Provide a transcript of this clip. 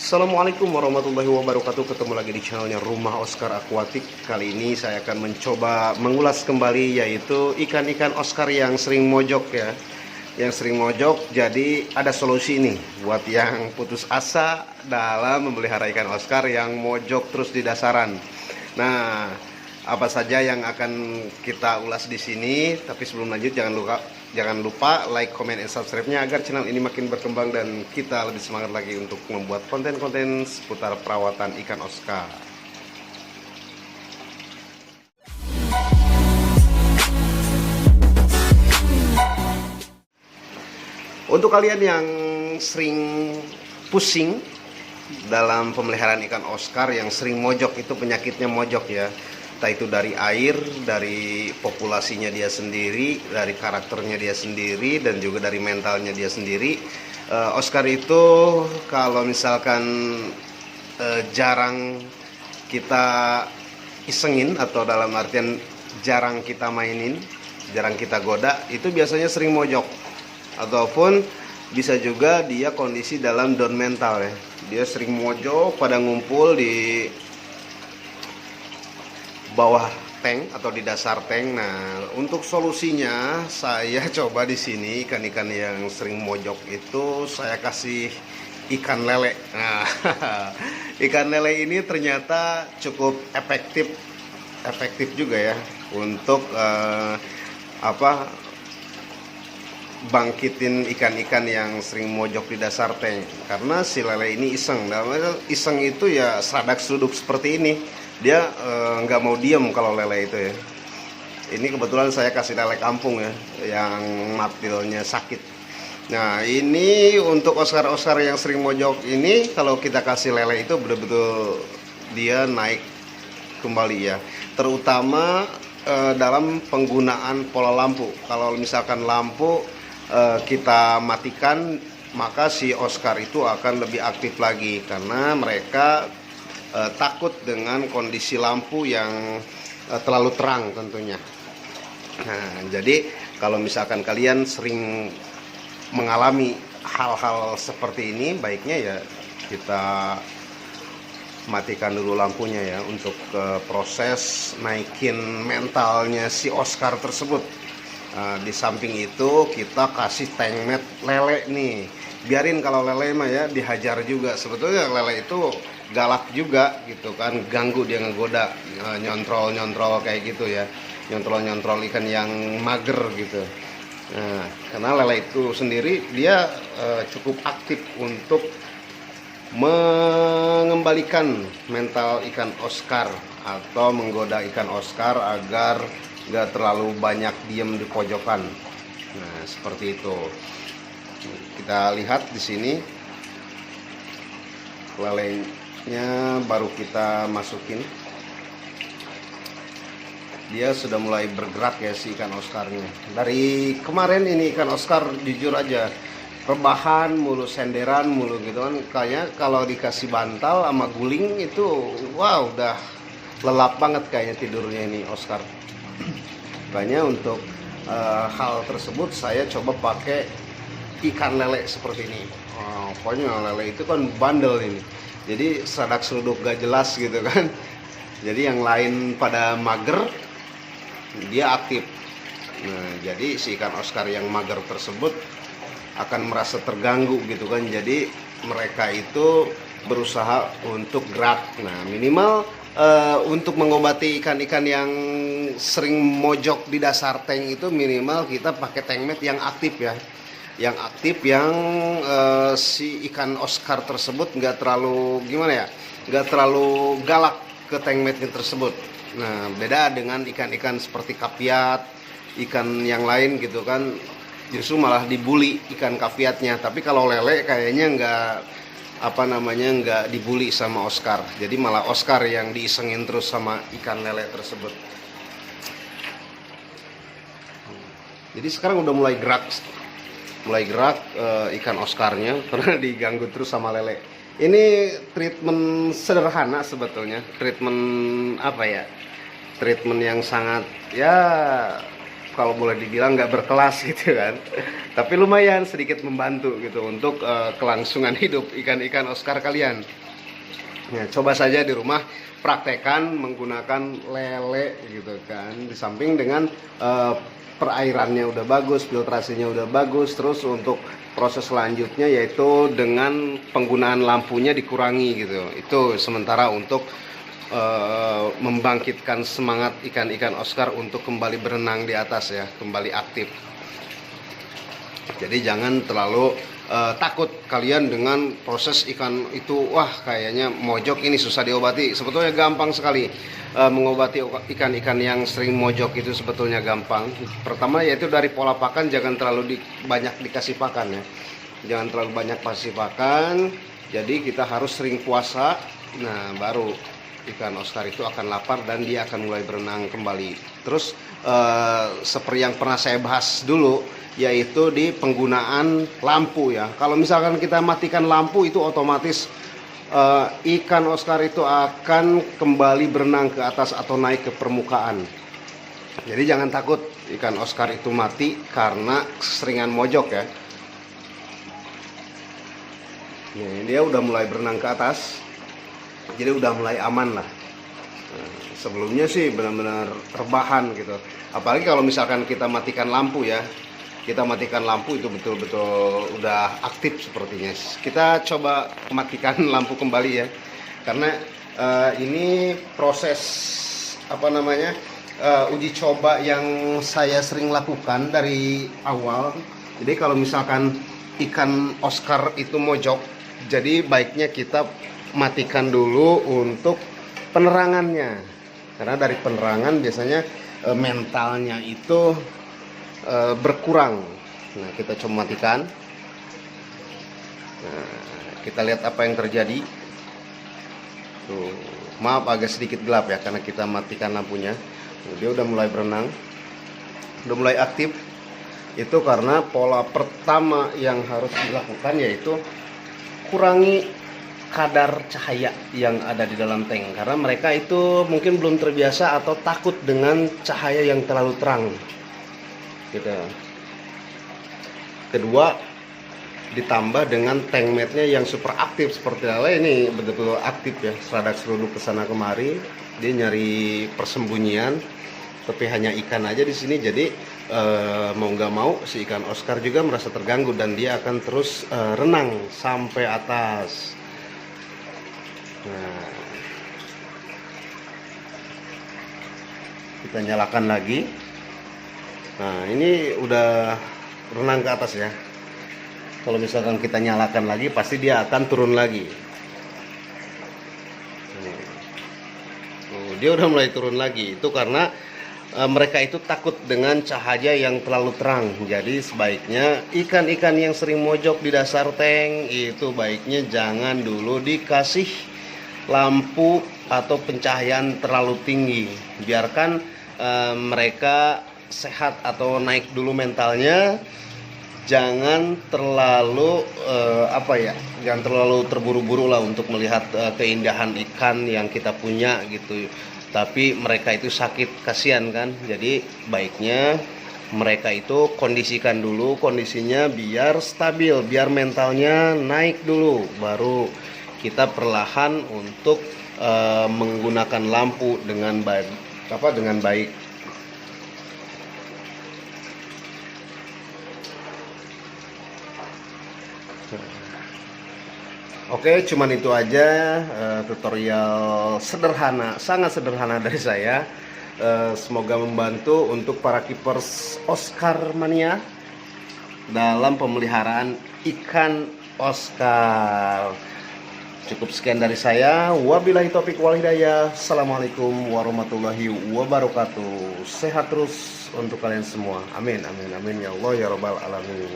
Assalamualaikum warahmatullahi wabarakatuh. Ketemu lagi di channelnya Rumah Oscar Aquatic. Kali ini saya akan mencoba mengulas kembali yaitu ikan-ikan Oscar yang sering mojok ya. Yang sering mojok, jadi ada solusi nih buat yang putus asa dalam memelihara ikan Oscar yang mojok terus di dasaran. Nah, apa saja yang akan kita ulas di sini? Tapi sebelum lanjut jangan lupa like, comment, and subscribe-nya agar channel ini makin berkembang dan kita lebih semangat lagi untuk membuat konten-konten seputar perawatan ikan Oscar. Untuk kalian yang sering pusing dalam pemeliharaan ikan Oscar, yang sering mojok, itu penyakitnya mojok ya. Entah itu dari air, dari populasinya dia sendiri, dari karakternya dia sendiri, dan juga dari mentalnya dia sendiri. Oscar itu kalau misalkan jarang kita isengin, atau dalam artian jarang kita mainin, jarang kita goda, itu biasanya sering mojok. Ataupun bisa juga dia kondisi dalam down mental ya. Dia sering mojok pada ngumpul di bawah tank atau di dasar tank. Nah, untuk solusinya saya coba di sini ikan-ikan yang sering mojok itu saya kasih ikan lele. Nah, ikan lele ini ternyata cukup efektif juga ya untuk bangkitin ikan-ikan yang sering mojok di dasar tank. Karena si lele ini iseng. Dalam iseng itu ya seradak seruduk seperti ini. Dia nggak mau diem kalau lele itu ya. Ini kebetulan saya kasih lele kampung ya, yang matilnya sakit. Nah, ini untuk Oscar-Oscar yang sering mojok ini, kalau kita kasih lele itu betul-betul dia naik kembali ya. Terutama dalam penggunaan pola lampu. Kalau misalkan lampu kita matikan, maka si Oscar itu akan lebih aktif lagi karena mereka takut dengan kondisi lampu yang terlalu terang tentunya. Nah, jadi kalau misalkan kalian sering mengalami hal-hal seperti ini, baiknya ya kita matikan dulu lampunya ya, untuk proses naikin mentalnya si Oscar tersebut. Di samping itu kita kasih tank mat lele nih. Biarin kalau lele mah ya dihajar juga. Sebetulnya lele itu galak juga gitu kan, ganggu, dia ngegoda, nyontrol kayak gitu ya, nyontrol ikan yang mager gitu. Nah, karena lele itu sendiri dia cukup aktif untuk mengembalikan mental ikan Oscar atau menggoda ikan Oscar agar nggak terlalu banyak diem di pojokan. Nah, seperti itu. Kita lihat di sini lelenya baru kita masukin. Dia sudah mulai bergerak ya si ikan Oscarnya. Dari kemarin ini ikan Oscar jujur aja rebahan mulu, senderan mulu gitu kan. Kayaknya kalau dikasih bantal sama guling itu wow, udah lelap banget kayaknya tidurnya ini Oscar. Makanya untuk hal tersebut saya coba pakai ikan lele seperti ini. Pokoknya lele itu kan bandel ini, jadi seradak seruduk gak jelas gitu kan. Jadi yang lain pada mager, dia aktif. Nah, jadi si ikan Oscar yang mager tersebut akan merasa terganggu gitu kan. Jadi mereka itu berusaha untuk gerak. Nah, minimal untuk mengobati ikan-ikan yang sering mojok di dasar tank itu minimal kita pakai tank mat yang aktif ya. Yang aktif, yang si ikan Oscar tersebut nggak terlalu gimana ya, nggak terlalu galak ke tank matnya tersebut. Nah, beda dengan ikan-ikan seperti kapiat, ikan yang lain gitu kan, justru malah dibully ikan kapiatnya. Tapi kalau lele kayaknya nggak dibully sama Oscar, jadi malah Oscar yang diisengin terus sama ikan lele tersebut. Jadi sekarang udah mulai gerak ikan Oscarnya karena diganggu terus sama lele. Ini treatment sederhana sebetulnya, treatment yang sangat ya kalau boleh dibilang nggak berkelas gitu kan. Tapi lumayan sedikit membantu gitu untuk kelangsungan hidup ikan-ikan Oscar kalian. Ya, coba saja di rumah praktekan menggunakan lele gitu kan. Di samping dengan perairannya udah bagus, filtrasinya udah bagus, terus untuk proses selanjutnya yaitu dengan penggunaan lampunya dikurangi gitu. Itu sementara untuk membangkitkan semangat ikan-ikan Oscar untuk kembali berenang di atas ya, kembali aktif. Jadi jangan terlalu takut kalian dengan proses ikan itu. Wah, kayaknya mojok ini susah diobati. Sebetulnya gampang sekali mengobati ikan-ikan yang sering mojok, itu sebetulnya gampang. Pertama yaitu dari pola pakan, jangan terlalu banyak dikasih pakan ya. Jangan terlalu banyak kasih pakan. Jadi kita harus sering puasa. Nah, baru ikan Oscar itu akan lapar dan dia akan mulai berenang kembali. Terus seperti yang pernah saya bahas dulu, yaitu di penggunaan lampu ya. Kalau misalkan kita matikan lampu, itu otomatis ikan Oscar itu akan kembali berenang ke atas atau naik ke permukaan. Jadi jangan takut ikan Oscar itu mati karena seringan mojok ya. Nih, dia udah mulai berenang ke atas. Jadi udah mulai aman lah. Sebelumnya sih benar-benar rebahan gitu. Apalagi kalau misalkan kita matikan lampu ya. Kita matikan lampu itu betul-betul udah aktif sepertinya. Kita coba matikan lampu kembali ya. Karena ini proses uji coba yang saya sering lakukan dari awal. Jadi kalau misalkan ikan Oscar itu mojok, jadi baiknya kita matikan dulu untuk penerangannya, karena dari penerangan biasanya mentalnya itu berkurang. Nah, kita coba matikan. Nah, kita lihat apa yang terjadi. Tuh, maaf agak sedikit gelap ya karena kita matikan lampunya. Dia udah mulai berenang, udah mulai aktif. Itu karena pola pertama yang harus dilakukan yaitu kurangi kadar cahaya yang ada di dalam tank, karena mereka itu mungkin belum terbiasa atau takut dengan cahaya yang terlalu terang gitu. Kedua, ditambah dengan tank mate-nya yang super aktif seperti lele ini, betul-betul aktif ya, seradak seruduk kesana kemari, dia nyari persembunyian, tapi hanya ikan aja di sini. Jadi mau nggak mau si ikan Oscar juga merasa terganggu dan dia akan terus renang sampai atas. Nah, kita nyalakan lagi. Nah, ini udah renang ke atas ya. Kalau misalkan kita nyalakan lagi, pasti dia akan turun lagi. Dia udah mulai turun lagi. Itu karena mereka itu takut dengan cahaya yang terlalu terang. Jadi sebaiknya ikan-ikan yang sering mojok di dasar tank itu baiknya jangan dulu dikasih lampu atau pencahayaan terlalu tinggi. Biarkan mereka sehat atau naik dulu mentalnya. Jangan terlalu jangan terlalu terburu-buru lah untuk melihat keindahan ikan yang kita punya gitu. Tapi mereka itu sakit, kasihan kan. Jadi baiknya mereka itu kondisikan dulu kondisinya biar stabil, biar mentalnya naik dulu, baru kita perlahan untuk menggunakan lampu dengan baik. Oke, cuman itu aja tutorial sederhana, sangat sederhana dari saya. Semoga membantu untuk para keepers Oscar mania dalam pemeliharaan ikan Oscar. Cukup sekian dari saya. Wabillahi taufiq wal hidayah. Assalamualaikum warahmatullahi wabarakatuh. Sehat terus untuk kalian semua. Amin, amin, amin ya Allah ya rabbal alamin.